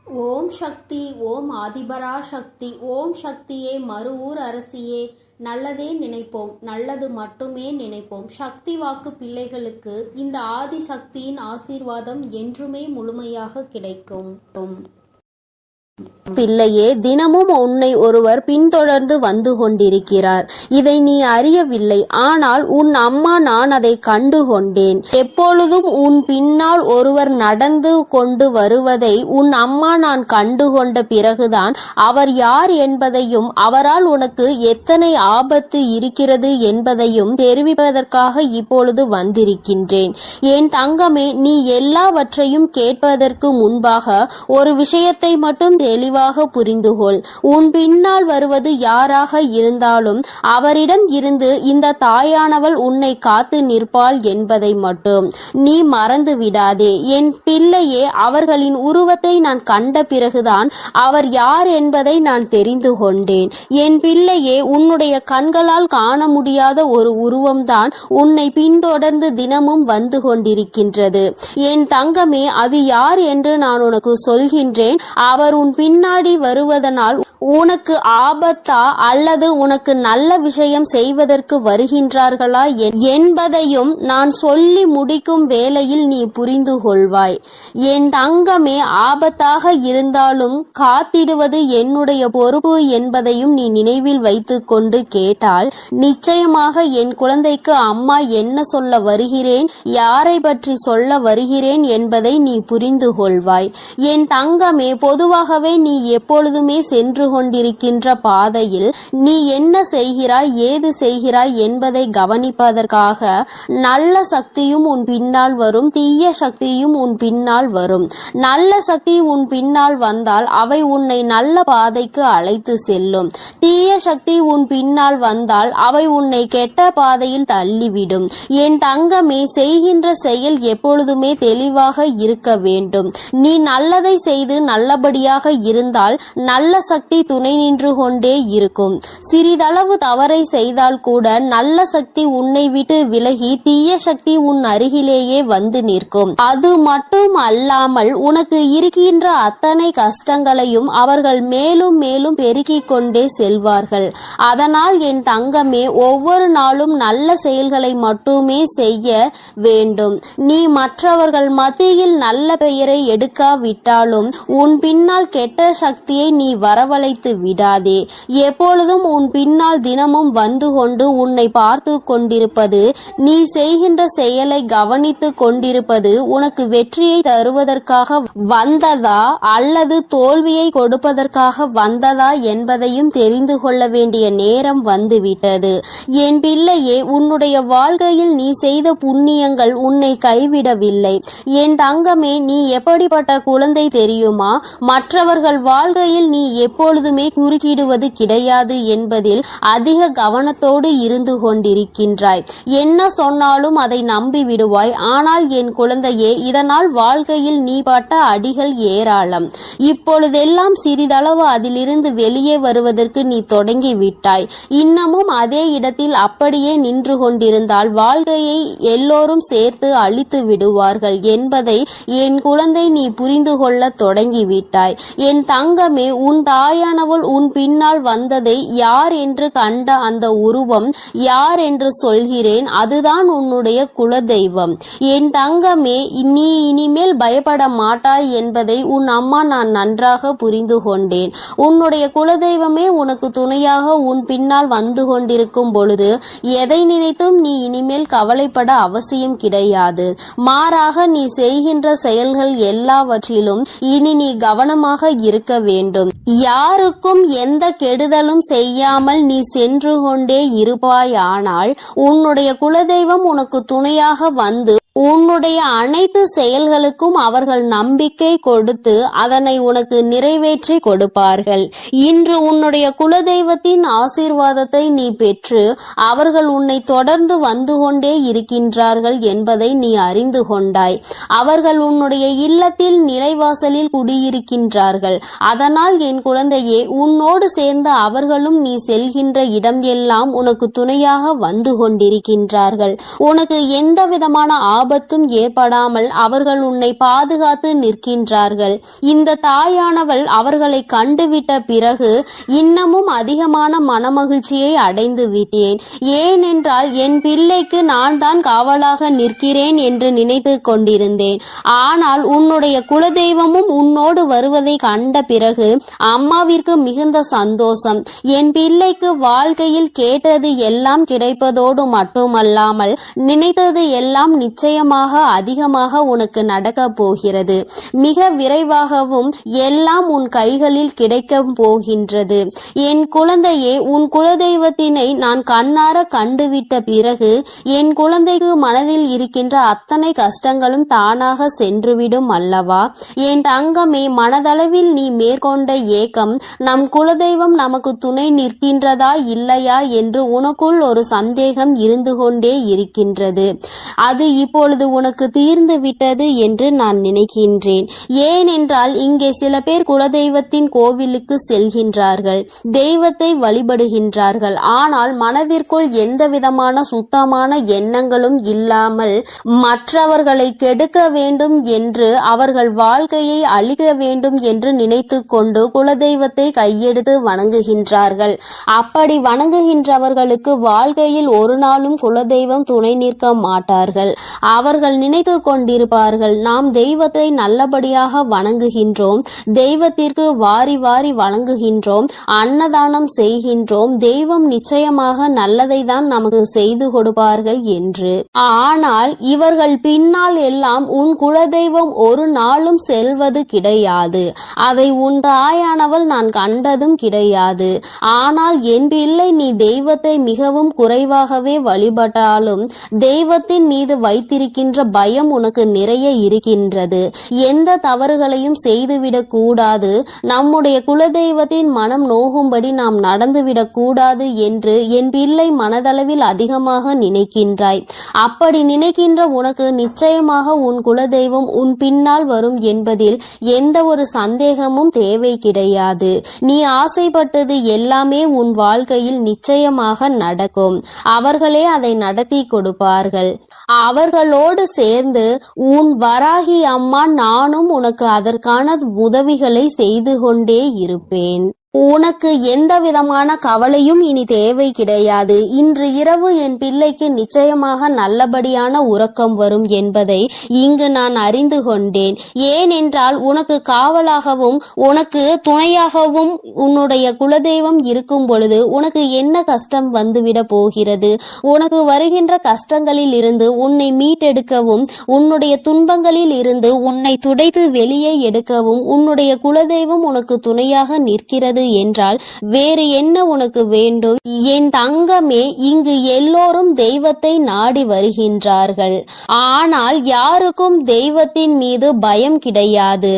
ஓம் சக்தி, ஓம் ஆதிபரா சக்தி, ஓம் சக்தியே, மறுவூர் அரசியே. நல்லதே நினைப்போம், நல்லது மட்டுமே நினைப்போம். சக்தி வாக்கு பிள்ளைகளுக்கு இந்த ஆதி சக்தியின் ஆசீர்வாதம் என்றுமே முழுமையாக கிடைக்கும். பிள்ளையே, தினமும் உன்னை ஒருவர் பின்தொடர்ந்து வந்து கொண்டிருக்கிறார். இதை நீ அறியவில்லை. ஆனால் உன் அம்மா நான் அதை கண்டு கொண்டேன். எப்பொழுதும் உன் பின்னால் ஒருவர் நடந்து கொண்டு வருவதை உன் அம்மா நான் கண்டு கொண்ட பிறகுதான் அவர் யார் என்பதையும் அவரால் உனக்கு எத்தனை ஆபத்து இருக்கிறது என்பதையும் தெரிவிப்பதற்காக இப்பொழுது வந்திருக்கின்றேன். என் தங்கமே, நீ எல்லாவற்றையும் கேட்பதற்கு முன்பாக ஒரு விஷயத்தை மட்டும் தெளிவாக புரிந்துகொள். உன் பின்னால் வருவது யாராக இருந்தாலும் அவரிடம் இருந்து இந்த தாயானவள் உன்னை காத்து நிற்பாள் என்பதை மட்டும் நீ மறந்து விடாதே. என் பிள்ளையே, அவர்களின் உருவத்தை நான் கண்ட பிறகுதான் அவர் யார் என்பதை நான் தெரிந்து கொண்டேன். என் பிள்ளையே, உன்னுடைய கண்களால் காண முடியாத ஒரு உருவம்தான் உன்னை பின்தொடர்ந்து தினமும் வந்து கொண்டிருக்கின்றது. என் தங்கமே, அது யார் என்று நான் உனக்கு சொல்கின்றேன். அவர் உன் பின்னாடி வருவதனால் உனக்கு ஆபத்தா அல்லது உனக்கு நல்ல விஷயம் செய்வதற்கு வருகின்றார்களா என்பதையும் நான் சொல்லி முடிக்கும் வேளையில் நீ புரிந்து கொள்வாய். என் தங்கமே, ஆபத்தாக இருந்தாலும் காத்திடுவது என்னுடைய பொறுப்பு என்பதையும் நீ நினைவில் வைத்துக் கொண்டு கேட்டால் நிச்சயமாக என் குழந்தைக்கு அம்மா என்ன சொல்ல வருகிறேன், யாரை பற்றி சொல்ல வருகிறேன் என்பதை நீ புரிந்து கொள்வாய். என் தங்கமே, பொதுவாகவே நீ எப்பொழுதுமே சென்று கொண்டிருக்கின்ற பாதையில் நீ என்ன செய்கிறாய், ஏது செய்கிறாய் என்பதை கவனிப்பதற்காக நல்ல சக்தியும் உன் பின்னால் வரும், தீய சக்தியும் உன் பின்னால் வரும். நல்ல சக்தி உன் பின்னால் வந்தால் அவை உன்னை நல்ல பாதைக்கு அழைத்து செல்லும். தீய சக்தி உன் பின்னால் வந்தால் அவை உன்னை கெட்ட பாதையில் தள்ளிவிடும். என் தங்கமே, செய்கின்ற செயல் எப்பொழுதுமே தெளிவாக இருக்க வேண்டும். நீ நல்லதை செய்து நல்லபடியாக இருந்தால் நல்ல சக்தி துணை நின்று கொண்டே இருக்கும். சிறிதளவு தவறை செய்தால் கூட நல்ல சக்தி உன்னை விட்டு விலகி தீய சக்தி உன் அருகிலேயே வந்து நிற்கும். அது மட்டும் அல்லாமல் உனக்கு இருக்கின்ற அத்தனை கஷ்டங்களையும் அவர்கள் மேலும் மேலும் பெருக்கிக் கொண்டே செல்வார்கள். அதனால் என் தங்கமே, ஒவ்வொரு நாளும் நல்ல செயல்களை மட்டுமே செய்ய வேண்டும். நீ மற்றவர்கள் மத்தியில் நல்ல பெயரை எடுக்காவிட்டாலும் உன் பின்னால் கெட்ட சக்தியை நீ வரவழைத்து விடாதே. எப்பொழுதும் உன் பின்னால் தினமும் வந்து கொண்டு உன்னை பார்த்து கொண்டிருப்பது, நீ செய்கின்ற செயலை கவனித்து கொண்டிருப்பது உனக்கு வெற்றியை தருவதற்காக வந்ததா அல்லது தோல்வியை கொடுப்பதற்காக வந்ததா என்பதையும் தெரிந்து கொள்ள வேண்டிய நேரம் வந்துவிட்டது. என் பிள்ளையே, உன்னுடைய வாழ்க்கையில் நீ செய்த புண்ணியங்கள் உன்னை கைவிடவில்லை. என் தங்கமே, நீ எப்படிப்பட்ட குழந்தை தெரியுமா? மற்றவர்கள் வாழ்க்கையில் நீ எப்பொழுதுமே குறுக்கிடுவது கிடையாது என்பதில் அதிக கவனத்தோடு இருந்து கொண்டிருக்கின்றாய். என்ன சொன்னாலும் அதை நம்பி விடுவாய். ஆனால் என் குழந்தையே, இதனால் வாழ்க்கையில் நீ பட்ட அடிகள் ஏராளம். இப்பொழுதெல்லாம் சிறிதளவு அதிலிருந்து வெளியே வருவதற்கு நீ தொடங்கி விட்டாய். இன்னமும் அதே இடத்தில் அப்படியே நின்று கொண்டிருந்தால் வாழ்க்கையை எல்லோரும் சேர்த்து அழித்து விடுவார்கள் என்பதை என் குழந்தை நீ புரிந்து கொள்ள தொடங்கிவிட்டாய். என் தங்கமே, உன் தாயானவள் உன் பின்னால் வந்ததை யார் என்று கண்ட அந்த உருவம் யார் என்று சொல்கிறேன். அதுதான் உன்னுடைய குலதெய்வம். என் தங்கமே, நீ இனிமேல் பயப்பட மாட்டாய் என்பதை உன் அம்மா நான் நன்றாக புரிந்து கொண்டேன். உன்னுடைய குலதெய்வமே உனக்கு துணையாக உன் பின்னால் வந்து கொண்டிருக்கும் பொழுது எதை நினைத்தும் நீ இனிமேல் கவலைப்பட அவசியம் கிடையாது. மாறாக நீ செய்கின்ற செயல்கள் எல்லாவற்றிலும் இனி நீ கவனமாக இருக்க வேண்டும். யாருக்கும் எந்த கெடுதலும் செய்யாமல் நீ சென்று கொண்டே இருப்பாயானால் உன்னுடைய குலதெய்வம் உனக்கு துணையாக வந்து உன்னுடைய அனைத்து செயல்களுக்கும் அவர்கள் நம்பிக்கை கொடுத்து அதனை உனக்கு நிறைவேற்றி கொடுப்பார்கள். இன்று உன்னுடைய குலதெய்வத்தின் ஆசீர்வாதத்தை நீ பெற்று அவர்கள் உன்னை தொடர்ந்து வந்து கொண்டே இருக்கின்றார்கள் என்பதை நீ அறிந்து கொண்டாய். அவர்கள் உன்னுடைய இல்லத்தில் நிலைவாசலில் குடியிருக்கின்றார்கள். அதனால் என் குழந்தையே, உன்னோடு சேர்ந்த அவர்களும் நீ செல்கின்ற இடம் எல்லாம் உனக்கு துணையாக வந்து கொண்டிருக்கின்றார்கள். உனக்கு எந்த விதமான ஆபத்தும் ஏற்படாமல் அவர்கள் உன்னை பாதுகாத்து நிற்கின்றார்கள். இந்த தாயானவள் அவர்களை கண்டுவிட்ட பிறகு இன்னமும் அதிகமான மனமகிழ்ச்சியை அடைந்து விட்டேன். ஏனென்றால் என் பிள்ளைக்கு நான் தான் காவலாக நிற்கிறேன் என்று நினைத்து கொண்டிருந்தேன். ஆனால் உன்னுடைய குலதெய்வமும் உன்னோடு வருவதை கண்ட பிறகு அம்மாவிற்கு மிகுந்த சந்தோஷம். என் பிள்ளைக்கு வாழ்க்கையில் கேட்டது எல்லாம் கிடைப்பதோடு மட்டுமல்லாமல் நினைத்தது எல்லாம் நிச்சயமாக அதிகமாக உனக்கு நடக்க போகிறது. மிக விரைவாகவும் எல்லாம் உன் கைகளில் கிடைக்க போகின்றது. என் குழந்தையே, உன் குலதெய்வத்தினை நான் கண்ணார கண்டுவிட்ட பிறகு என் குழந்தைக்கு மனதில் இருக்கின்ற அத்தனை கஷ்டங்களும் தானாக சென்றுவிடும் அல்லவா? என் தங்கமே, மனதளவில் நீ மேற்கொண்ட ஏக்கம், நம் குலதெய்வம் நமக்கு துணை நிற்கின்றதா இல்லையா என்று உனக்குள் ஒரு சந்தேகம் இருந்து கொண்டே இருக்கின்றது. அது இப்பொழுது உனக்கு தீர்ந்து விட்டது என்று நான் நினைக்கின்றேன். ஏனென்றால் இங்கே சில பேர் குலதெய்வத்தின் கோவிலுக்கு செல்கின்றார்கள், தெய்வத்தை வழிபடுகின்றார்கள். ஆனால் மனதிற்குள் எந்த விதமான சுத்தமான எண்ணங்களும் இல்லாமல் மற்றவர்களை கெடுக்க வேண்டும் என்று, அவர்கள் வாழ்க்கையை அழிக்க வேண்டும் என்று நினைத்து கொண்டு குலதெய்வத்தை கையெடுத்து வணங்குகின்றார்கள். அப்படி வணங்குகின்றவர்களுக்கு வாழ்க்கையில் ஒரு நாளும் குலதெய்வம் துணை நிற்க மாட்டார்கள். அவர்கள் நினைத்து கொண்டிருப்பார்கள், நாம் தெய்வத்தை நல்லபடியாக வணங்குகின்றோம், தெய்வத்திற்கு வாரி வாரி வழங்குகின்றோம், அன்னதானம் செய்கின்றோம், தெய்வம் நிச்சயமாக நல்லதை தான் நமக்கு செய்து கொடுப்பார்கள் என்று. ஆனால் இவர்கள் பின்னால் எல்லாம் உன் குலதெய்வம் ஒரு நாளும் செல்வது கிடையாது. அதை உன் தாயானவள் நான் கண்டதும் கிடையாது. ஆனால் என் பிள்ளை, நீ தெய்வத்தை மிகவும் குறைவாகவே வழிபட்டாலும் தெய்வத்தின் மீது வைத்திருக்கின்ற பயம் உனக்கு நிறைய இருக்கின்றது. எந்த தவறுகளையும் செய்துவிடக் கூடாது, நம்முடைய குலதெய்வத்தின் மனம் நோகும்படி நாம் நடந்துவிடக் கூடாது என்று என் பிள்ளை மனதளவில் அதிகமாக நினைக்கின்றாய். அப்படி நினைக்கின்ற உனக்கு நிச்சயமாக உன் குலதெய்வம் உன் பின்னால் வரும் என்பதில் எந்த ஒரு சந்தேகமும் தேவை கிடையாது. நீ ஆசைப்பட்டது எல்லாமே உன் வாழ்க்கையில் நிச்சயமாக நடக்கும். அவர்களே அதை நடத்தி கொடுப்பார்கள். அவர்களோடு சேர்ந்து உன் வராகி அம்மா நானும் உனக்கு அதற்கான உதவிகளை செய்து கொண்டே இருப்பேன். உனக்கு எந்த விதமான கவலையும் இனி தேவை கிடையாது. இன்று இரவு என் பிள்ளைக்கு நிச்சயமாக நல்லபடியான உறக்கம் வரும் என்பதை இங்கு நான் அறிந்து கொண்டேன். ஏனென்றால் உனக்கு காவலாகவும் உனக்கு துணையாகவும் உன்னுடைய குலதெய்வம் இருக்கும் பொழுது உனக்கு என்ன கஷ்டம் வந்துவிட போகிறது? உனக்கு வருகின்ற கஷ்டங்களில் இருந்து உன்னை மீட்டெடுக்கவும், உன்னுடைய துன்பங்களில் இருந்து உன்னை துடைத்து வெளியே எடுக்கவும் உன்னுடைய குலதெய்வம் உனக்கு துணையாக நிற்கிறது என்றால் வேறு என்ன உனக்கு வேண்டும்? என் தங்கமே, இங்கு எல்லோரும் தெய்வத்தை நாடி வருகின்றார்கள். ஆனால் யாருக்கும் தெய்வத்தின் மீது பயம் கிடையாது.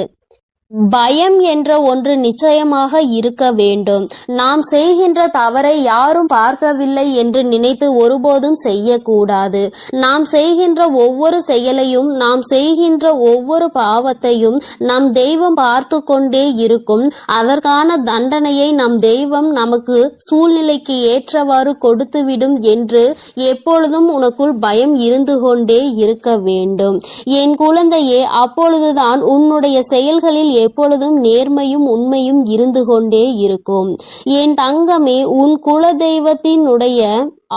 பயம் என்ற ஒன்று நிச்சயமாக இருக்க வேண்டும். நாம் செய்கின்ற தவறை யாரும் பார்க்கவில்லை என்று நினைத்து ஒருபோதும் செய்யக்கூடாது. நாம் செய்கின்ற ஒவ்வொரு செயலையும், நாம் செய்கின்ற ஒவ்வொரு பாவத்தையும் நம் தெய்வம் பார்த்து கொண்டே இருக்கும். அதற்கான தண்டனையை நம் தெய்வம் நமக்கு சூழ்நிலைக்கு ஏற்றவாறு கொடுத்துவிடும் என்று எப்பொழுதும் உனக்குள் பயம் இருந்து கொண்டே இருக்க வேண்டும். என் குழந்தையே, அப்பொழுதுதான் உன்னுடைய செயல்களில் எப்பொழுதும் நேர்மையும் உண்மையும் இருந்து கொண்டே இருக்கும். என் தங்கமே, உன் குலதெய்வத்தினுடைய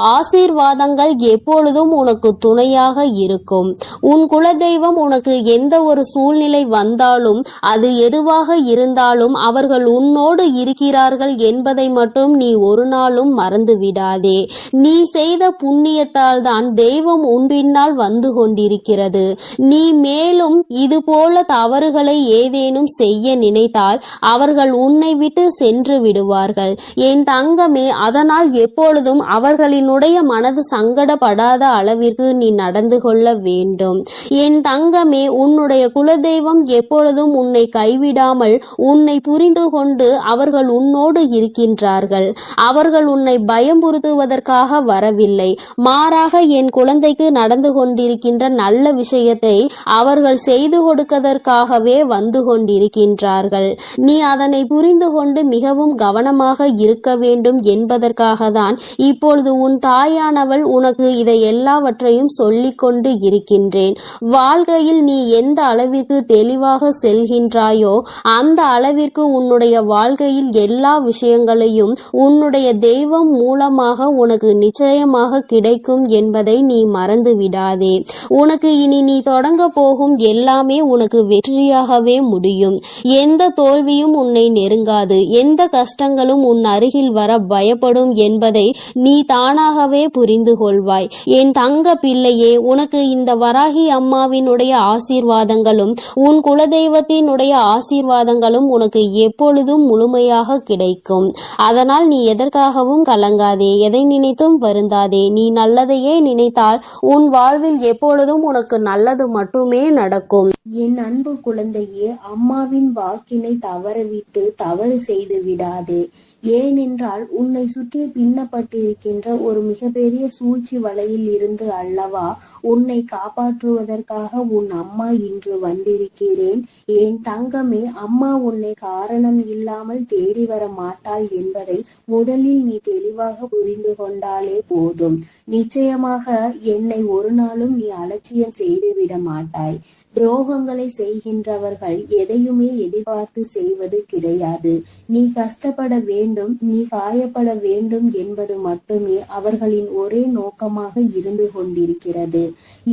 ஆசீர்வாதங்கள் எப்பொழுதும் உனக்கு துணையாக இருக்கும். உன் குலதெய்வம் உனக்கு எந்த ஒரு சூழ்நிலை வந்தாலும், அது எதுவாக இருந்தாலும் அவர்கள் உன்னோடு இருக்கிறார்கள் என்பதை மட்டும் நீ ஒரு நாளும் மறந்து விடாதே. நீ செய்த புண்ணியத்தால் தான் தெய்வம் உன் பின்னால் வந்து கொண்டிருக்கிறது. நீ மேலும் இது போல தவறுகளை ஏதேனும் செய்ய நினைத்தால் அவர்கள் உன்னை விட்டு சென்று விடுவார்கள். என் தங்கமே, அதனால் எப்பொழுதும் அவர்களின் மனது சங்கடப்படாத அளவிற்கு நீ நடந்து கொள்ள வேண்டும். என் தங்கமே, உன்னுடைய குலதெய்வம் எப்பொழுதும் உன்னை கைவிடாமல் உன்னை புரிந்து கொண்டு அவர்கள் உன்னோடு இருக்கின்றார்கள். அவர்கள் உன்னை பயமுறுத்துவதற்காக வரவில்லை. மாறாக என் குழந்தைக்கு நடந்து கொண்டிருக்கின்ற நல்ல விஷயத்தை அவர்கள் செய்து கொடுப்பதற்காகவே வந்து கொண்டிருக்கின்றார்கள். நீ அதனை புரிந்து கொண்டு மிகவும் கவனமாக இருக்க வேண்டும் என்பதற்காக தான் இப்பொழுது உன் உன் தாயானவள் உனக்கு இதை எல்லாவற்றையும் சொல்லிக் கொண்டு இருக்கின்றேன். வாழ்க்கையில் நீ எந்த அளவிற்கு தெளிவாக செல்கின்றாயோ அந்த அளவிற்கு உன்னுடைய வாழ்க்கையில் எல்லா விஷயங்களையும் உன்னுடைய தெய்வம் மூலமாக உனக்கு நிச்சயமாக கிடைக்கும் என்பதை நீ மறந்து விடாதே. உனக்கு இனி நீ தொடங்க போகும் எல்லாமே உனக்கு வெற்றியாகவே முடியும். எந்த தோல்வியும் உன்னை நெருங்காது. எந்த கஷ்டங்களும் உன் அருகில் வர பயப்படும் என்பதை நீ தானாகவே புரிந்து கொள்வாய். என் தங்க பிள்ளையே, உனக்கு இந்த வராகி அம்மாவினுடைய ஆசீர்வாதங்களும் உன் குலதெய்வத்தினுடைய ஆசீர்வாதங்களும் உனக்கு எப்பொழுதும் முழுமையாக கிடைக்கும். அதனால் நீ எதற்காகவும் கலங்காதே, எதை நினைத்தும் வருந்தாதே. நீ நல்லதையே நினைத்தால் உன் வாழ்வில் எப்பொழுதும் உனக்கு நல்லது மட்டுமே நடக்கும். என் அன்பு குழந்தையே, அம்மாவின் வாக்கினை தவறவிட்டு தவறு செய்து விடாதே. ஏனென்றால் உன்னை சுற்றி பின்னப்பட்டிருக்கின்ற ஒரு மிகப்பெரிய சூழ்ச்சி வலையில் இருந்து அல்லவா உன்னை காப்பாற்றுவதற்காக உன் அம்மா இன்று வந்திருக்கிறேன். என் தங்கமே, அம்மா உன்னை காரணம் இல்லாமல் தேடி வர மாட்டாள் என்பதை முதலில் நீ தெளிவாக புரிந்து கொண்டாலே போதும். நிச்சயமாக என்னை ஒரு நாளும் நீ அலட்சியம் செய்துவிட மாட்டாய். துரோகங்களை செய்கின்றவர்கள் எதையுமே எதிர்பார்த்து செய்வது கிடையாது. நீ கஷ்டப்பட வேண்டும், நீ காயப்பட வேண்டும் என்பது மட்டுமே அவர்களின் ஒரே நோக்கமாக இருந்து கொண்டிருக்கிறது.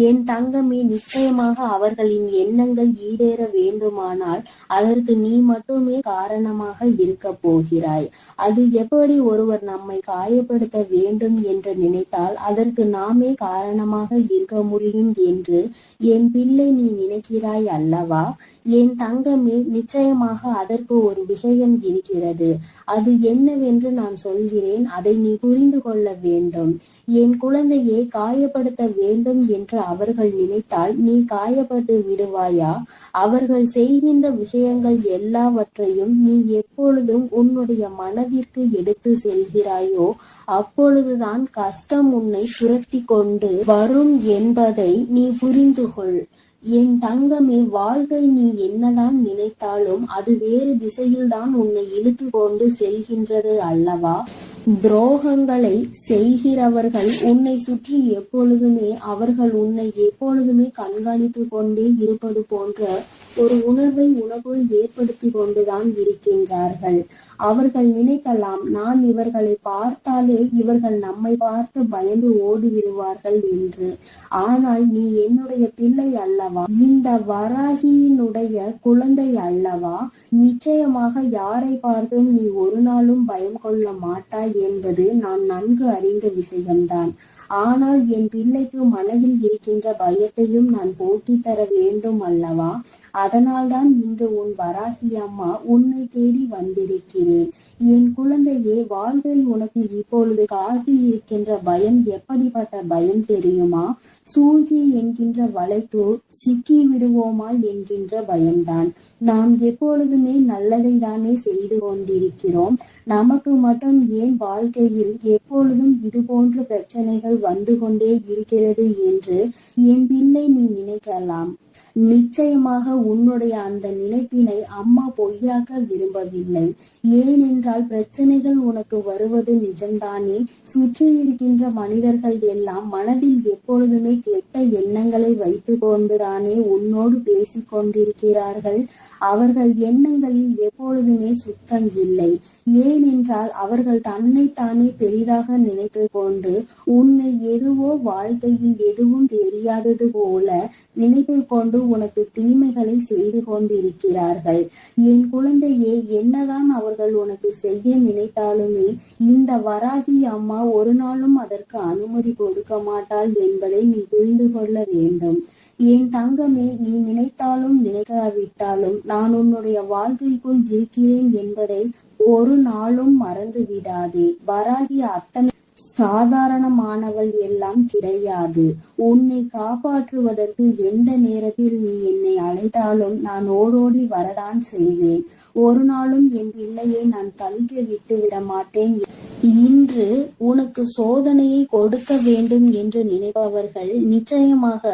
என் தங்கமே, நிச்சயமாக அவர்களின் எண்ணங்கள் ஈடேற வேண்டுமானால் அதற்கு நீ மட்டுமே காரணமாக இருக்க போகிறாய். அது எப்படி ஒருவர் நம்மை காயப்படுத்த வேண்டும் என்று நினைத்தால் அதற்கு நாமே காரணமாக இருக்க முடியும் என்று என் பிள்ளை நீ நினைக்கிறாய் அல்லவா? என் தங்கமே, நிச்சயமாக அதற்கு ஒரு விஷயம் இருக்கிறது. அது என்னவென்று நான் சொல்கிறேன், அதை நீ புரிந்து கொள்ள வேண்டும். என் குழந்தையை காயப்படுத்த வேண்டும் என்று அவர்கள் நினைத்தால் நீ காயப்பட்டு விடுவாயா? அவர்கள் செய்கின்ற விஷயங்கள் எல்லாவற்றையும் நீ எப்பொழுதும் உன்னுடைய மனதிற்கு எடுத்து செல்கிறாயோ அப்பொழுதுதான் கஷ்டம் உன்னை துரத்தி கொண்டு வரும் என்பதை நீ புரிந்து கொள். என் தங்கமே, வாழ்க்கை நீ என்னதான் நினைத்தாலும் அது வேறு திசையில்தான் உன்னை இழுத்து கொண்டு செல்கின்றது அல்லவா? துரோகங்களை செய்கிறவர்கள் உன்னை சுற்றி எப்பொழுதுமே அவர்கள் உன்னை எப்பொழுதுமே கண்காணித்து கொண்டே இருப்பது போன்ற ஒரு உணர்வை உனக்குள் ஏற்படுத்தி கொண்டுதான் இருக்கின்றார்கள். அவர்கள் நினைக்கலாம், நான் இவர்களை பார்த்தாலே இவர்கள் நம்மை பார்த்து பயந்து ஓடிவிடுவார்கள் என்று. ஆனால் நீ என்னுடைய பிள்ளை அல்லவா, இந்த வராகியினுடைய குழந்தை அல்லவா? நிச்சயமாக யாரை பார்த்தும் நீ ஒரு நாளும் பயம் கொள்ள மாட்டாய் என்பது நான் நன்கு அறிந்த விஷயம்தான். ஆனால் என் பிள்ளைக்கு மனதில் இருக்கின்ற பயத்தையும் நான் போக்கி தர வேண்டும் அல்லவா? அதனால்தான் இன்று உன் வராகி அம்மா உன்னை தேடி வந்திருக்கிறேன். என் குழந்தையே, வாழ்க்கை உனக்கு இப்பொழுது காட்டி இருக்கின்ற பயம் எப்படிப்பட்ட பயம் தெரியுமா? சூழ்ச்சி என்கின்ற வலைக்கு சிக்கி விடுவோமா என்கின்ற பயம்தான். நாம் எப்பொழுதுமே நல்லதை தானே செய்து கொண்டிருக்கிறோம். நமக்கு மட்டும் ஏன் வாழ்க்கையில் எப்பொழுதும் இது போன்ற பிரச்சனைகள் வந்து கொண்டே இருக்கிறது என்று என் பிள்ளை நீ நினைக்கலாம். நிச்சயமாக உன்னுடைய அந்த நினைப்பினை அம்மா பொய்யாக்க விரும்பவில்லை. ஏனென்றால் பிரச்சனைகள் உனக்கு வருவது நிஜம்தானே. சுற்றி இருக்கின்ற மனிதர்கள் எல்லாம் மனதில் எப்பொழுதுமே கெட்ட எண்ணங்களை வைத்து கொண்டுதானே உன்னோடு பேசிக் கொண்டிருக்கிறார்கள். அவர்கள் எண்ணங்களில் எப்பொழுதுமே சுத்தம் இல்லை. ஏனென்றால் அவர்கள் தன்னைத்தானே பெரிதாக நினைத்து கொண்டு உன்னை எதுவோ வாழ்க்கையில் எதுவும் தெரியாதது போல நினைத்து கொண்டு உனக்கு தீமைகளை செய்து கொண்டிருக்கிறார்கள். என் குழந்தையே, என்னதான் அவர்கள் உனக்கு செய்ய நினைத்தாலுமே இந்த வராகி அம்மா ஒரு நாளும் அதற்கு அனுமதி கொடுக்க மாட்டாள் என்பதை நீ புரிந்து கொள்ள வேண்டும். என் தங்கமே, நீ நினைத்தாலும் நினைக்காவிட்டாலும் நான் உன்னுடைய வாழ்க்கைக்குள் இருக்கிறேன் என்பதை ஒரு நாளும் மறந்து விடாதே. வராகி அத்தனை சாதாரணமானவள் எல்லாம் கிடையாது. உன்னை காப்பாற்றுவதற்கு எந்த நேரத்தில் நீ என்னை அழைத்தாலும் நான் ஓடோடி வரதான் செய்வேன். ஒரு நாளும் என் பிள்ளையை நான் தவிக்க விட்டு விட மாட்டேன் இன்று உனக்கு சோதனையை கொடுக்க வேண்டும் என்று நினைப்பவர்கள் நிச்சயமாக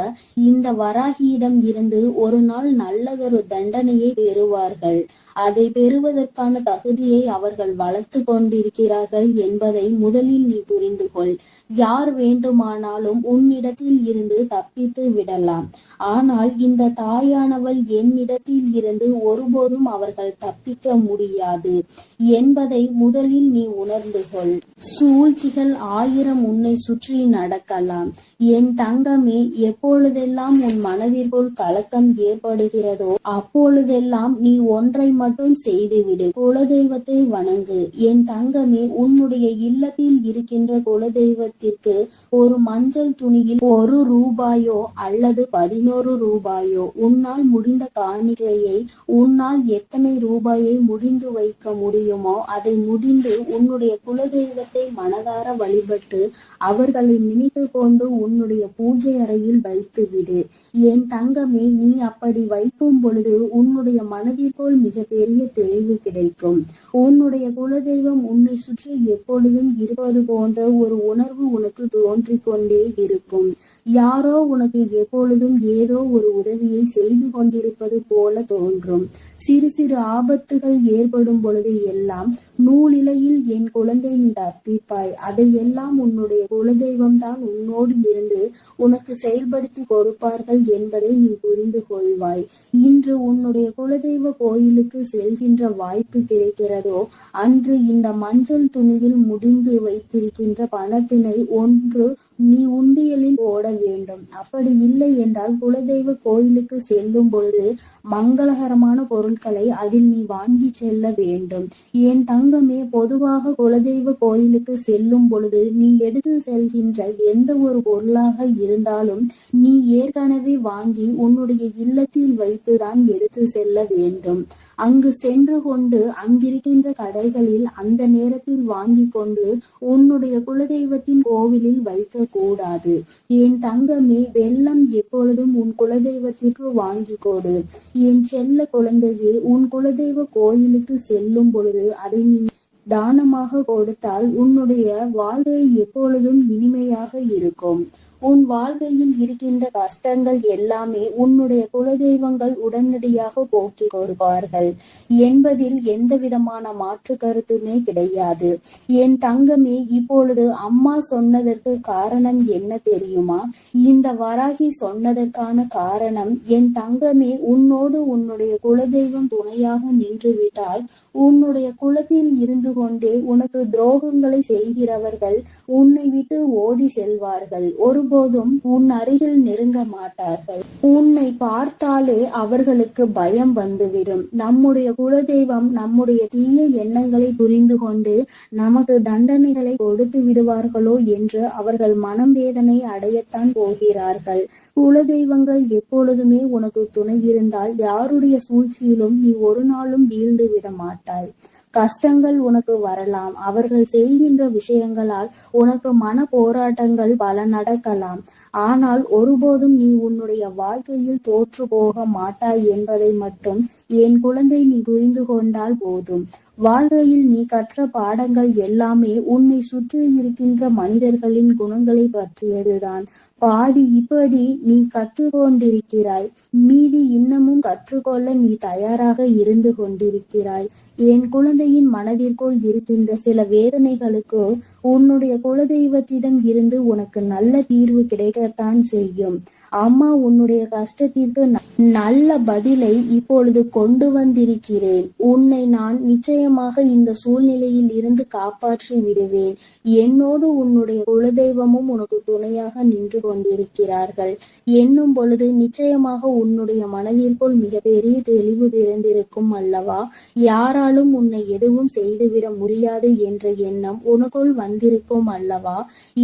இந்த வராகியிடம் இருந்து ஒரு நாள் நல்லதொரு தண்டனையை பெறுவார்கள். அதை பெறுவதற்கான தகுதியை அவர்கள் வளர்த்து கொண்டிருக்கிறார்கள் என்பதை முதலில் நீ புரிந்து கொள். யார் வேண்டுமானாலும் உன்னிடத்தில் இருந்து தப்பித்து விடலாம். ஆனால் இந்த தாயானவள் என்னிடத்தில் இருந்து ஒருபோதும் அவர்கள் தப்பிக்க முடியாது என்பதை முதலில் நீ உணர்ந்து கொள். சூழ்ச்சிகள் 1000 உன்னை சுற்றி நடக்கலாம். என் தங்கமே, எப்பொழுதெல்லாம் உன் மனதிற்குள் கலக்கம் ஏற்படுகிறதோ அப்பொழுதெல்லாம் நீ ஒன்றை மட்டும் செய்துவிடு, குலதெய்வத்தை வணங்கு. என் தங்கமே, உன்னுடைய இல்லத்தில் இருக்கின்ற குலதெய்வத்திற்கு ஒரு மஞ்சள் துணியில் 1 ரூபாயோ அல்லது 11 ரூபாயோ உன்னால் முடிந்த காணிக்கையை, உன்னால் எத்தனை ரூபாயை முடிந்து வைக்க முடியுமோ அதை முடிந்து உன்னுடைய குலதெய்வத்தை மனதார வழிபட்டு அவர்களை நினைத்து கொண்டு உன்னுடைய பூஜை அறையில் வைத்து விடு. என் தங்கமே, நீ அப்படி வைக்கும் பொழுது உன்னுடைய மனதிற்குள் மிகப்பெரிய தெளிவு கிடைக்கும். உன்னுடைய குலதெய்வம் உன்னை சுற்றி எப்பொழுதும் இருப்பது போன்ற ஒரு உணர்வு உனக்கு தோன்றிக் கொண்டே இருக்கும். யாரோ உனக்கு எப்பொழுதும் ஏதோ ஒரு உதவியை செய்து கொண்டிருப்பது போல தோன்றும். சிறு சிறு ஆபத்துகள் ஏற்படும் பொழுது எல்லாம் நூலிலையில் என் குழந்தை நீ தப்பிப்பாய், அதையெல்லாம் உன்னுடைய குலதெய்வம் தான் உன்னோடு இருந்து உனக்கு செயல்படுத்தி கொடுப்பார்கள் என்பதை நீ புரிந்து கொள்வாய். இன்று உன்னுடைய குலதெய்வ கோயிலுக்கு செல்கின்ற வாய்ப்பு கிடைக்கிறதோ அன்று இந்த மஞ்சள் துணியில் முடிந்து வைத்திருக்கின்ற பணத்தினை ஒன்று நீ உண்டியலில் போட வேண்டும். அப்படி இல்லை என்றால் குலதெய்வ கோயிலுக்கு செல்லும் பொழுது மங்களகரமான பொருட்களை அதில் நீ வாங்கி செல்ல வேண்டும். என் தங்கமே, பொதுவாக குலதெய்வ கோயிலுக்கு செல்லும் பொழுது நீ எடுத்து செல்கின்ற எந்த ஒரு பொருளாக இருந்தாலும் நீ ஏற்கனவே வாங்கி உன்னுடைய இல்லத்தில் வைத்துதான் எடுத்து செல்ல வேண்டும். அங்கு சென்று கொண்டு அங்கிருக்கின்ற கடைகளில் அந்த நேரத்தில் வாங்கி கொண்டு உன்னுடைய குலதெய்வத்தின் கோவிலில் வைக்க கூடாது. என் தங்கமே, வெள்ளம் எப்பொழுதும் உன் குலதெய்வத்திற்கு வாங்கி கொடு. என் செல்ல குழந்தையே, உன் குலதெய்வ கோயிலுக்கு செல்லும் பொழுது அதை நீ தானமாக கொடுத்தால் உன்னுடைய வாழ்க்கை எப்பொழுதும் இனிமையாக இருக்கும். உன் வாழ்க்கையில் இருக்கின்ற கஷ்டங்கள் எல்லாமே உன்னுடைய குலதெய்வங்கள் உடனடியாக போக்கி கொடுப்பார்கள் என்பதில் எந்த விதமான மாற்று கருத்துமே கிடையாது. என் தங்கமே, இப்பொழுது அம்மா சொன்னதற்கு காரணம் என்ன தெரியுமா? இந்த வராகி சொன்னதற்கான காரணம், என் தங்கமே, உன்னோடு உன்னுடைய குலதெய்வம் துணையாக நின்றுவிட்டால் உன்னுடைய குலத்தில் இருந்து கொண்டே உனக்கு துரோகங்களை செய்கிறவர்கள் உன்னை விட்டு ஓடி செல்வார்கள். ஒருபோதும் உன் அருகில் நெருங்க மாட்டார்கள். உன்னை பார்த்தாலே அவர்களுக்கு பயம் வந்துவிடும். நம்முடைய குலதெய்வம் நம்முடைய தீய எண்ணங்களை புரிந்து கொண்டு நமக்கு தண்டனைகளை கொடுத்து விடுவார்களோ என்று அவர்கள் மனம் வேதனை அடையத்தான் போகிறார்கள். குலதெய்வங்கள் எப்பொழுதுமே உனக்கு துணை இருந்தால் யாருடைய சூழ்ச்சியிலும் நீ ஒரு நாளும் வீழ்ந்து விட மாட்டாய். கஷ்டங்கள் உனக்கு வரலாம். அவர்கள் செய்கின்ற விஷயங்களால் உனக்கு மன போராட்டங்கள் பல நடக்கலாம். ஆனால் ஒருபோதும் நீ உன்னுடைய வாழ்க்கையில் தோற்று போக மாட்டாய் என்பதை மட்டும் என் குழந்தை நீ புரிந்து கொண்டால் போதும். வாழ்க்கையில் நீ கற்ற பாடங்கள் எல்லாமே உன்னை சுற்றி இருக்கின்ற மனிதர்களின் குணங்களை பற்றியதுதான். பாதி இப்படி நீ கற்றுக்கொண்டிருக்கிறாய், மீதி இன்னமும் கற்றுக்கொள்ள நீ தயாராக இருந்து கொண்டிருக்கிறாய். என் குழந்தையின் மனதிற்குள் இருக்கின்ற சில வேதனைகளுக்கு உன்னுடைய குலதெய்வத்திடம் இருந்து உனக்கு நல்ல தீர்வு கிடைக்கத்தான் செய்யும். அம்மா உன்னுடைய கஷ்டத்திற்கு நல்ல பதிலை இப்பொழுது கொண்டு வந்திருக்கிறேன். உன்னை நான் நிச்சயமாக இந்த சூழ்நிலையில் இருந்து காப்பாற்றி விடுவேன். என்னோடு உன்னுடைய குலதெய்வமும் உனக்கு துணையாக நின்று கொண்டிருக்கிறார்கள் என்னும் பொழுது நிச்சயமாக உன்னுடைய மனதிற்குள் மிகப்பெரிய தெளிவு பிறந்திருக்கும் அல்லவா? யாராலும் உன்னை எதுவும் செய்துவிட முடியாது என்ற எண்ணம் உனக்குள் வந்திருக்கும் அல்லவா?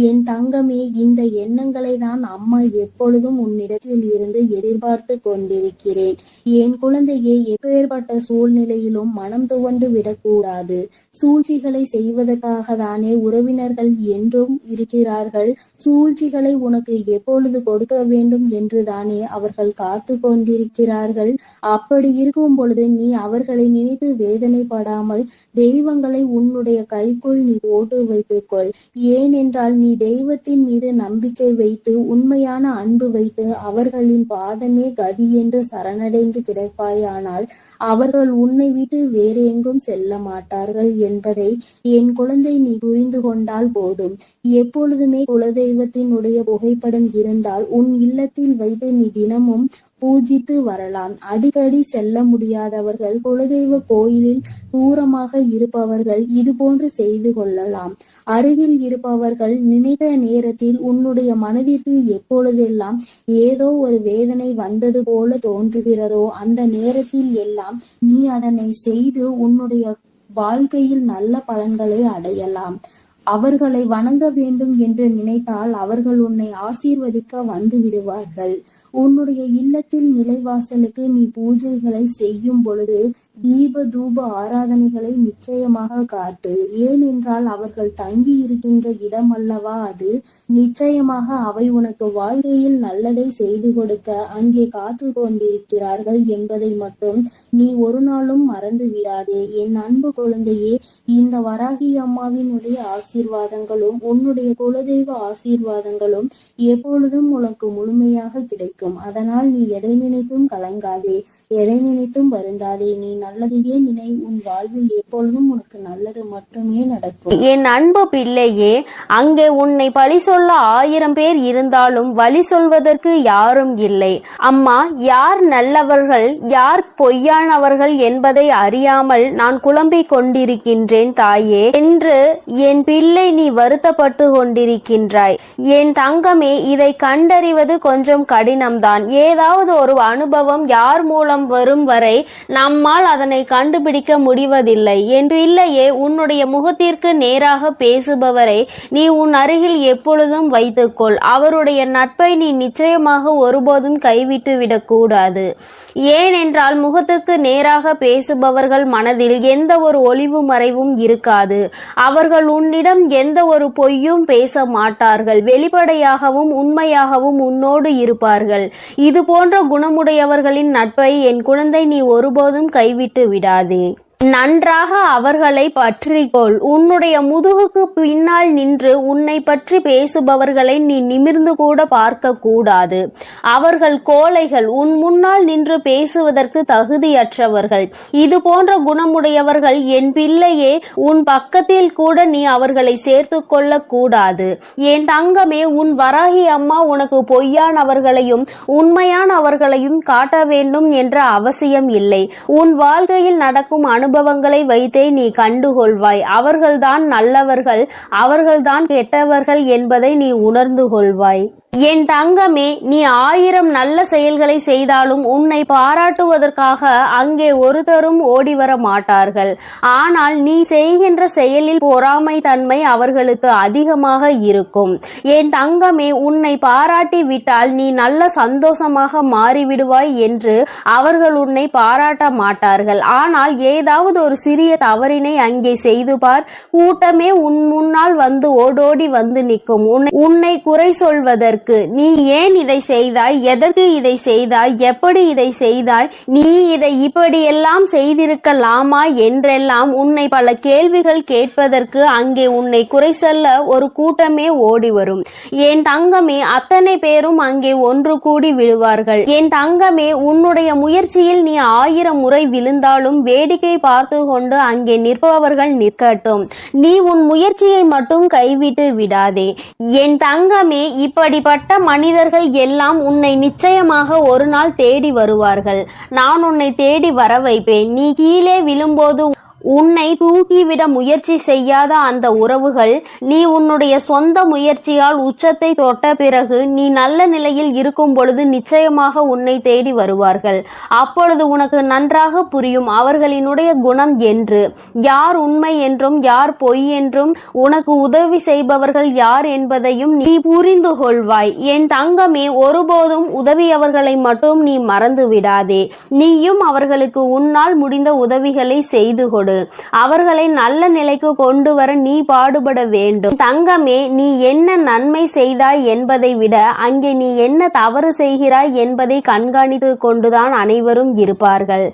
என் தங்கமே, இந்த எண்ணங்களை தான் அம்மா எப்பொழுதும் நாளும் உன்னிடத்தில் இருந்து எதிர்பார்த்து கொண்டிருக்கிறேன். என் குழந்தையே, எப்பேற்பட்ட சூழ்நிலையிலும் மனம் துவண்டு விடக்கூடாது. சூழ்ச்சிகளை செய்வதற்காக தானே உறவினர்கள் என்றும் இருக்கிறார்கள். சூழ்ச்சிகளை உனக்கு எப்பொழுது கொடுக்க வேண்டும் என்று தானே அவர்கள் காத்து கொண்டிருக்கிறார்கள். அப்படி இருக்கும் பொழுது நீ அவர்களை நினைத்து வேதனைப்படாமல் தெய்வங்களை உன்னுடைய கைக்குள் நீ போட்டு வைத்துக்கொள். ஏனென்றால் நீ தெய்வத்தின் மீது நம்பிக்கை வைத்து உண்மையான அன்பு வைத்து அவர்களின் பாதமே கதி என்று சரணடைந்து கிடைப்பாயானால் அவர்கள் உன்னை விட்டு வேறு எங்கும் செல்ல மாட்டார்கள் என்பதை என் குழந்தை நீ புரிந்து கொண்டால் போதும். எப்பொழுதுமே குலதெய்வத்தினுடைய புகைப்படம் இருந்தால் உன் இல்லத்தில் வைத்து நீ தினமும் பூஜித்து வரலாம். அடிக்கடி செல்ல முடியாதவர்கள், குலதெய்வ கோயிலில் தூரமாக இருப்பவர்கள் இது போன்று செய்து கொள்ளலாம். அருகில் இருப்பவர்கள் நினைத்த நேரத்தில் உன்னுடைய மனதிற்கு எப்பொழுதெல்லாம் ஏதோ ஒரு வேதனை வந்தது போல தோன்றுகிறதோ அந்த நேரத்தில் எல்லாம் நீ அதனை செய்து உன்னுடைய வாழ்க்கையில் நல்ல பலன்களை அடையலாம். அவர்களை வணங்க வேண்டும் என்று நினைத்தால் அவர்கள் உன்னை ஆசீர்வதிக்க வந்து விடுவார்கள். உன்னுடைய இல்லத்தில் நிலைவாசலுக்கு நீ பூஜைகளை செய்யும் பொழுது தீப தூப ஆராதனைகளை நிச்சயமாக காட்டு. ஏனென்றால் அவர்கள் தங்கி இருக்கின்ற இடம் அல்லவா அது. நிச்சயமாக அவை உனக்கு வாழ்க்கையில் நல்லதை செய்து கொடுக்க அங்கே காத்து கொண்டிருக்கிறார்கள் என்பதை மட்டும் நீ ஒரு நாளும் மறந்து விடாதே. என் அன்பு குழந்தையே, இந்த வராகி அம்மாவினுடைய ஆசீர்வாதங்களும் உன்னுடைய குலதெய்வ ஆசீர்வாதங்களும் எப்பொழுதும் உனக்கு முழுமையாக கிடைக்கும். அதனால் நீ எதை நினைத்தும் கலங்காதே, எதை நினைத்தும் வருந்தாதே. நீ நல்லதையே நினை. உன் வாழ்வில் எப்பொழுதும் உனக்கு நல்லது மட்டுமே நடக்கும். என் அன்பு பிள்ளையே, அங்கே உன்னை பழி சொல்ல 1000 பேர் இருந்தாலும் வழி சொல்வதற்கு யாரும் இல்லை. அம்மா, யார் நல்லவர்கள் யார் பொய்யானவர்கள் என்பதை அறியாமல் நான் குழம்பிக் கொண்டிருக்கின்றேன் தாயே என்று என் பிள்ளை நீ வருத்தப்பட்டு கொண்டிருக்கின்றாய். என் தங்கமே, இதை கண்டறிவது கொஞ்சம் கடினம்தான். ஏதாவது ஒரு அனுபவம் யார் மூலம் வரும் வரை நம்மால் அதனை கண்டுபிடிக்க முடிவதில்லை. என் பிள்ளையே, உன்னுடைய முகத்திற்கு நேராக பேசுபவரை நீ உன் அருகில் எப்பொழுதும் வைத்துக்கொள். அவருடைய நட்பை நீ நிச்சயமாக ஒருபோதும் கைவிட்டு விடக்கூடாது. ஏனென்றால் முகத்துக்கு நேராக பேசுபவர்கள் மனதில் எந்த ஒரு ஒளிவு மறைவும் இருக்காது. அவர்கள் உன்னிடம் எந்த ஒரு பொய்யும் பேச மாட்டார்கள். வெளிப்படையாகவும் உண்மையாகவும் உன்னோடு இருப்பார்கள். இது போன்ற குணமுடையவர்களின் நட்பை என் குழந்தை நீ ஒருபோதும் கைவிட்டு விடாதே. நன்றாக அவர்களை பற்றிக்கொள். உன்னுடைய முதுகுக்கு பின்னால் நின்று உன்னை பற்றி பேசுபவர்களை நீ நிமிர்ந்து கூட பார்க்க கூடாது. அவர்கள் கோழைகள், உன் முன்னால் நின்று பேசுவதற்கு தகுதியற்றவர்கள். இது போன்ற குணமுடையவர்கள் என் பிள்ளையே, உன் பக்கத்தில் கூட நீ அவர்களை சேர்த்து கொள்ள கூடாது. என் தங்கமே, உன் வராகி அம்மா உனக்கு பொய்யானவர்களையும் உண்மையானவர்களையும் காட்ட வேண்டும் என்ற அவசியம் இல்லை. உன் வாழ்க்கையில் நடக்கும் அனுபவங்களை வைத்தே நீ கண்டுகொள்வாய். அவர்கள்தான் நல்லவர்கள், அவர்கள்தான் கெட்டவர்கள் என்பதை நீ உணர்ந்து கொள்வாய். என் தங்கமே, நீ 1000 நல்ல செயல்களை செய்தாலும் உன்னை பாராட்டுவதற்காக அங்கே ஒருத்தரும் ஓடிவர மாட்டார்கள். ஆனால் நீ செய்கின்ற செயலில் பொறாமை தன்மை அவர்களுக்கு அதிகமாக இருக்கும். என் தங்கமே, உன்னை பாராட்டி விட்டால் நீ நல்ல சந்தோஷமாக மாறிவிடுவாய் என்று அவர்கள் உன்னை பாராட்ட மாட்டார்கள். ஆனால் ஏதாவது ஒரு சிறிய தவறினை அங்கே செய்து பார், கூட்டமே உன் முன்னால் வந்து ஓடோடி வந்து நிற்கும். உன்னை குறை சொல்வதற்கு, நீ ஏன் இதை செய்தாய், எதற்கு இதை செய்தாய், எப்படி இதை செய்தாய், நீ இதை இப்படியெல்லாம் செய்திருக்கலாமா என்றெல்லாம் உன்னை பல கேள்விகள் கேட்பதற்கு அங்கே உன்னை குறை சொல்ல ஒரு கூட்டமே ஓடி வரும். என் தங்கமே, அத்தனை பேரும் அங்கே ஒன்று கூடி விழுவார்கள். என் தங்கமே, உன்னுடைய முயற்சியில் நீ 1000 முறை விழுந்தாலும் வேடிக்கை பார்த்து கொண்டு அங்கே நிற்பவர்கள் நிற்கட்டும். நீ உன் முயற்சியை மட்டும் கைவிட்டு விடாதே. என் தங்கமே, இப்படிப்பட்ட மனிதர்கள் எல்லாம் உன்னை நிச்சயமாக ஒரு நாள் தேடி வருவார்கள். நான் உன்னை தேடி வர வைப்பேன். நீ கீழே விழும்போது உன்னை தூக்கிவிட முயற்சி செய்யாத அந்த உறவுகள் நீ உன்னுடைய சொந்த முயற்சியால் உச்சத்தை தொட்ட பிறகு நீ நல்ல நிலையில் இருக்கும் பொழுது நிச்சயமாக உன்னை தேடி வருவார்கள். அப்பொழுது உனக்கு நன்றாக புரியும் அவர்களினுடைய குணம் என்று, யார் உண்மை என்றும் யார் பொய் என்றும், உனக்கு உதவி செய்பவர்கள் யார் என்பதையும் நீ புரிந்து கொள்வாய். என் தங்கமே, ஒருபோதும் உதவியவர்களை மட்டும் நீ மறந்து விடாதே. நீயும் அவர்களுக்கு உன்னால் முடிந்த உதவிகளை செய்து கொடு. அவர்களை நல்ல நிலைக்கு கொண்டு வர நீ பாடுபட வேண்டும். தங்கமே, நீ என்ன நன்மை செய்தாய் என்பதை விட அங்கே நீ என்ன தவறு செய்கிறாய் என்பதை கண்காணித்து கொண்டுதான் அனைவரும் இருப்பார்கள்.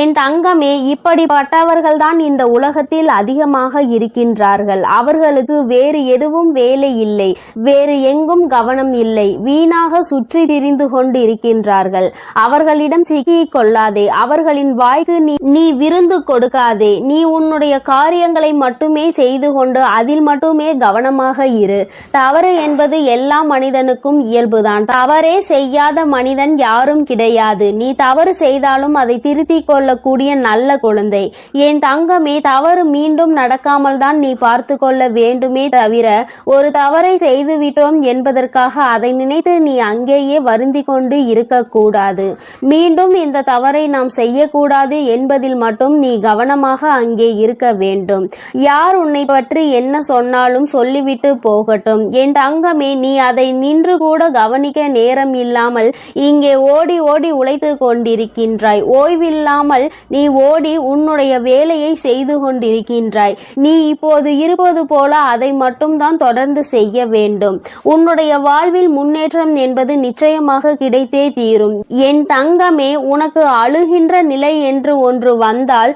என் தங்கமே, இப்படிப்பட்டவர்கள் தான் இந்த உலகத்தில் அதிகமாக இருக்கின்றார்கள். அவர்களுக்கு வேறு எதுவும் வேலை இல்லை, வேறு எங்கும் கவனம் இல்லை, வீணாக சுற்றி திரிந்து கொண்டு இருக்கின்றார்கள். அவர்களிடம் சிக்கிக் கொள்ளாதே, அவர்களின் வாய்க்கு நீ விருந்து கொடுக்காதே. நீ உன்னுடைய காரியங்களை மட்டுமே செய்து கொண்டு அதில் மட்டுமே கவனமாக இரு. தவறு என்பது எல்லா மனிதனுக்கும் இயல்புதான். தவறே செய்யாத மனிதன் யாரும் கிடையாது. நீ தவறு செய்தாலும் அதை திருத்திக் கொள்ளக்கூடிய நல்ல குழந்தை. என் தங்கமே, தவறு மீண்டும் நடக்காமல் தான் நீ பார்த்து கொள்ள வேண்டுமே தவிர ஒரு தவறை செய்துவிட்டோம் என்பதற்காக அதை நினைத்து நீ அங்கேயே வருந்தி கொண்டு இருக்கக்கூடாது. மீண்டும் இந்த தவறை நாம் செய்யக்கூடாது என்பதில் மட்டும் நீ கவனமாக அங்கே இருக்க வேண்டும். யார் உன்னை பற்றி என்ன சொன்னாலும் சொல்லிவிட்டு போகட்டும். என் தங்கமே, நீ அதை நின்று கூட கவனிக்க நேரம் இல்லாமல் இங்கே ஓடி ஓடி உழைத்து கொண்டிருக்கின்றாய். ஓய்வில்லாமல் நீ ஓடி உன்னுடைய வேலையை செய்து கொண்டிருக்கின்றாய். நீ இப்போது இருப்பது போல அதை மட்டும்தான் தொடர்ந்து செய்ய வேண்டும். உன்னுடைய வாழ்வில் முன்னேற்றம் என்பது நிச்சயமாக கிடைத்தே தீரும். என் தங்கமே, உனக்கு அழுகின்ற நிலை என்று ஒன்று வந்தால்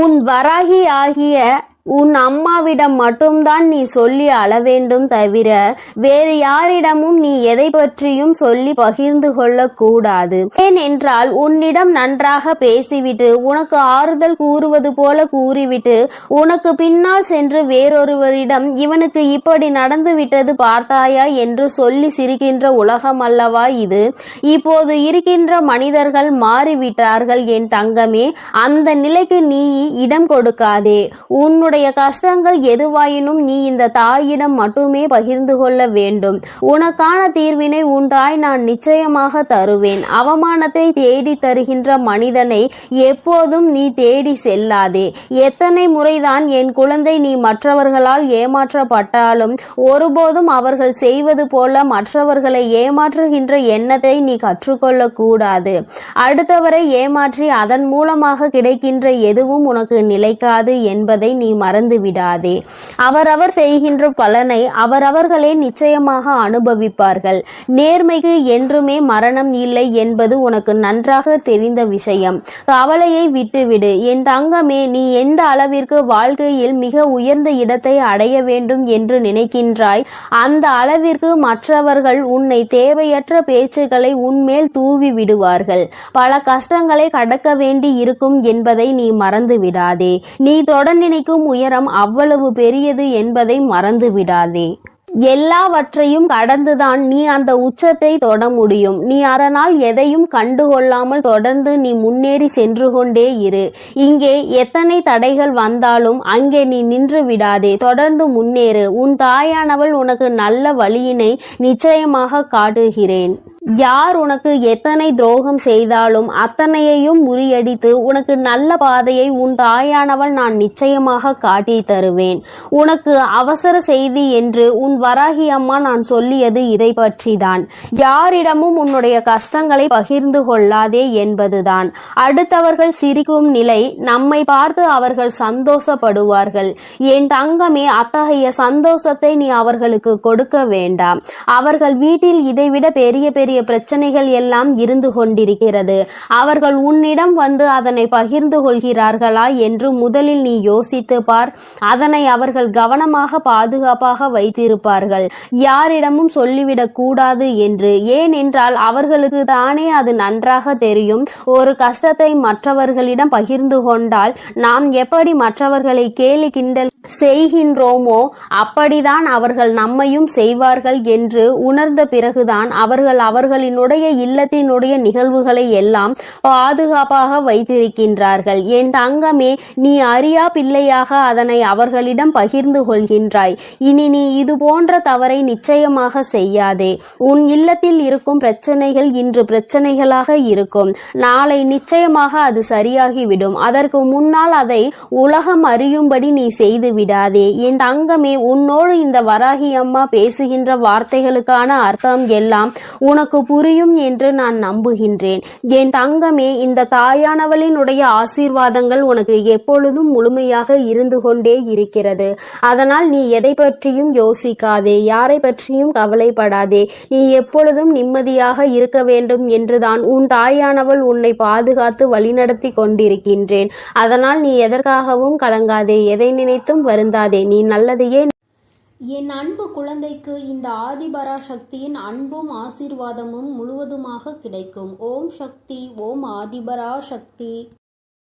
உன் வராகி ஆகிய உன் அம்மாவிடம் மட்டும்தான் நீ சொல்லி அழ வேண்டும் தவிர வேறு யாரிடமும் நீ எதை பற்றியும் சொல்லி பகிர்ந்து கொள்ள கூடாது. ஏனென்றால் உன்னிடம் நன்றாக பேசிவிட்டு உனக்கு ஆறுதல் கூறுவது போல கூறிவிட்டு உனக்கு பின்னால் சென்று வேறொருவரிடம் இவனுக்கு இப்படி நடந்து விட்டது பார்த்தாயா என்று சொல்லி சிரிக்கின்ற உலகம் அல்லவா இது? இப்போது இருக்கின்ற மனிதர்கள் மாறிவிட்டார்கள் என் தங்கமே. அந்த நிலைக்கு நீ இடம் கொடுக்காதே. உன்னுடைய கஷ்டங்கள் எதுவாயினும் நீ இந்த தாயிடம் மட்டுமே பகிர்ந்து கொள்ள வேண்டும். உனக்கான தீர்வினை உன் தாய் நான் நிச்சயமாக தருவேன். அவமானத்தை தேடி தருகின்ற மனிதனை எப்போதும் நீ தேடி செல்லாதே. எத்தனை முறைதான் என் குழந்தை நீ மற்றவர்களால் ஏமாற்றப்பட்டாலும் ஒருபோதும் அவர்கள் செய்வது போல மற்றவர்களை ஏமாற்றுகின்ற எண்ணத்தை நீ கற்றுக்கொள்ள கூடாது. அடுத்தவரை ஏமாற்றி அதன் மூலமாக கிடைக்கின்ற எதுவும் உனக்கு நிலைக்காது என்பதை நீ மறந்து விடாதே. அவரவர் செய்கின்ற பலனை அவரவர்களே நிச்சயமாக அனுபவிப்பார்கள். நேர்மைக்கு என்றுமே மரணம் இல்லை என்பது உனக்கு நன்றாக தெரிந்த விஷயம். கவலையை விட்டுவிடு என் தங்கமே. நீ எந்த அளவிற்கு வாழ்க்கையில் மிக உயர்ந்த இடத்தை அடைய வேண்டும் என்று நினைக்கின்றாய் அந்த அளவிற்கு மற்றவர்கள் உன்னை தேவையற்ற பேச்சுக்களை உன்மேல் தூவி விடுவார்கள். பல கஷ்டங்களை கடக்க வேண்டி இருக்கும் என்பதை நீ மறந்து விடாதே. நீ தொட நினைக்கும் உயரம் அவ்வளவு பெரியது என்பதை மறந்து விடாதே. எல்லாவற்றையும் கடந்துதான் நீ அந்த உச்சத்தை தொட முடியும். நீ அதனால் எதையும் கண்டுகொள்ளாமல் தொடர்ந்து நீ முன்னேறி சென்று கொண்டே இரு. இங்கே எத்தனை தடைகள் வந்தாலும் அங்கே நீ நின்று விடாதே. தொடர்ந்து முன்னேறு. உன் தாயானவள் உனக்கு நல்ல வழியினை நிச்சயமாக காட்டுகிறேன். யார் உனக்கு எத்தனை துரோகம் செய்தாலும் அத்தனையையும் முறியடித்து உனக்கு நல்ல பாதையை உன் தாயானவள் நான் நிச்சயமாக காட்டி தருவேன். உனக்கு அவசர செய்தி என்று உன் வராகி அம்மா நான் சொல்லியது இதை பற்றிதான். யாரிடமும் உன்னுடைய கஷ்டங்களை பகிர்ந்து கொள்ளாதே என்பதுதான். அடுத்தவர்கள் சிரிக்கும் நிலை நம்மை பார்த்து அவர்கள் சந்தோஷப்படுவார்கள். என் தங்கமே, அத்தகைய சந்தோஷத்தை நீ அவர்களுக்கு கொடுக்க வேண்டாம். அவர்கள் வீட்டில் இதைவிட பெரிய பெரிய பிரச்சனைகள் எல்லாம் இருந்து கொண்டிருக்கிறது. அவர்கள் உன்னிடம் வந்து அதனை பகிர்ந்து கொள்கிறார்களா என்று முதலில் நீ யோசித்து பார். அதனை அவர்கள் கவனமாக பாதுகாப்பாக வைத்திருப்பார்கள். யாரிடமும் சொல்லிவிடக் கூடாது என்று. ஏனென்றால் அவர்களுக்கு தானே அது நன்றாக தெரியும். ஒரு கஷ்டத்தை மற்றவர்களிடம் பகிர்ந்து கொண்டால் நாம் எப்படி மற்றவர்களை கேலி கிண்டல் செய்கின்றோமோ அப்படிதான் அவர்கள் நம்மையும் செய்வார்கள் என்று உணர்ந்த பிறகுதான் அவர்கள் அவர்களினுடைய இல்லத்தினுடைய நிகழ்வுகளை எல்லாம் பாதுகாப்பாக வைத்திருக்கின்றார்கள். என் தங்கமே, நீ அறியா பிள்ளையாக அதனை அவர்களிடம் பகிர்ந்து கொள்கின்றாய். இனி நீ இது போன்ற தவறை நிச்சயமாக செய்யாதே. உன் இல்லத்தில் இருக்கும் பிரச்சனைகள் இன்று பிரச்சனைகளாக இருக்கும், நாளை நிச்சயமாக அது சரியாகிவிடும். அதற்கு முன்னால் அதை உலகம் அறியும்படி நீ செய்து விடாதே. என் தங்கமே, உன்னோடு இந்த வராகி அம்மா பேசுகின்ற வார்த்தைகளுக்கான அர்த்தம் எல்லாம் உனக்கு புரியும் என்று நான் நம்புகின்றேன். என் தங்கமே, இந்த தாயானவளினுடைய ஆசீர்வாதங்கள் உனக்கு எப்பொழுதும் முழுமையாக இருந்து கொண்டே இருக்கிறது. அதனால் நீ எதை பற்றியும் யோசிக்காதே, யாரை பற்றியும் கவலைப்படாதே. நீ எப்பொழுதும் நிம்மதியாக இருக்க வேண்டும் என்றுதான் உன் தாயானவள் உன்னை பாதுகாத்து வழிநடத்தி கொண்டிருக்கின்றேன். அதனால் நீ எதற்காகவும் கலங்காதே, எதை நினைத்தும் வருந்தாதே. நீ நல்லதையே. என் அன்பு குழந்தைக்கு இந்த ஆதிபரா சக்தியின் அன்பும் ஆசீர்வாதமும் முழுவதுமாக கிடைக்கும். ஓம் சக்தி. ஓம் ஆதிபரா சக்தி.